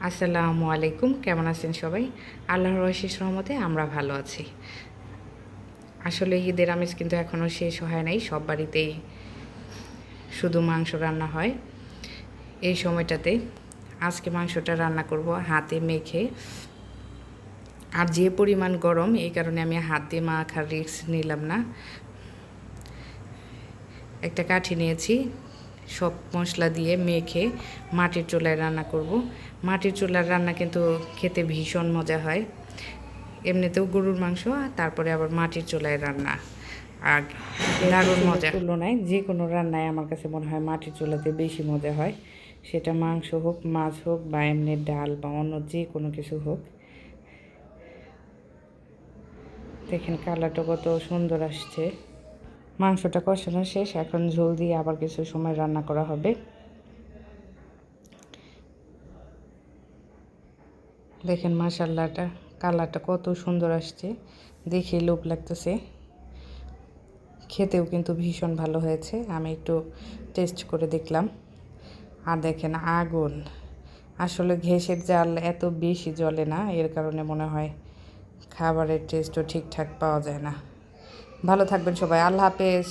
আসসালামু আলাইকুম, কেমন আছেন সবাই? আল্লাহর অশেষ রহমতে আমরা ভালো আছি। আসলে ঈদের আমেজ কিন্তু এখনও শেষ হয় নাই, সব বাড়িতেই শুধু মাংস রান্না হয় এই সময়টাতে। আজকে মাংসটা রান্না করব হাতে মেখে। আর যে পরিমাণ গরম, এই কারণে আমি হাত দিয়ে মাখার রিস্ক নিলাম না। একটা কাঠি নিয়েছি, সব মশলা দিয়ে মেখে মাটির চুলায় রান্না করব। মাটির চুলার রান্না কিন্তু খেতে ভীষণ মজা হয়। এমনিতেও গরুর মাংস, আর তারপরে আবার মাটির চুলায় রান্না, আর দারুণ মজা। তুলনায় যে কোনো রান্নায় আমার কাছে মনে হয় মাটির চুলাতে বেশি মজা হয়, সেটা মাংস হোক, মাছ হোক, বা এমনি ডাল বা অন্য যে কোনো কিছু হোক। দেখেন কালারটা কত সুন্দর আসছে। মাংসটা কষানো শেষ, এখন ঝোল দিয়ে আবার কিছু সময় রান্না করা হবে। দেখেন মাশাআল্লাহটা, কালারটা কত সুন্দর আসছে, দেখে লোভ লাগতেছে। খেতেও কিন্তু ভীষণ ভালো হয়েছে, আমি একটু টেস্ট করে দেখলাম। আর দেখেন আগুন, আসলে গ্যাসের জাল এত বেশি জ্বলে না, এর কারণে মনে হয় খাবারের টেস্টও ঠিকঠাক পাওয়া যায় না। ভালো থাকবেন সবাই, আল্লাহ হাফেজ।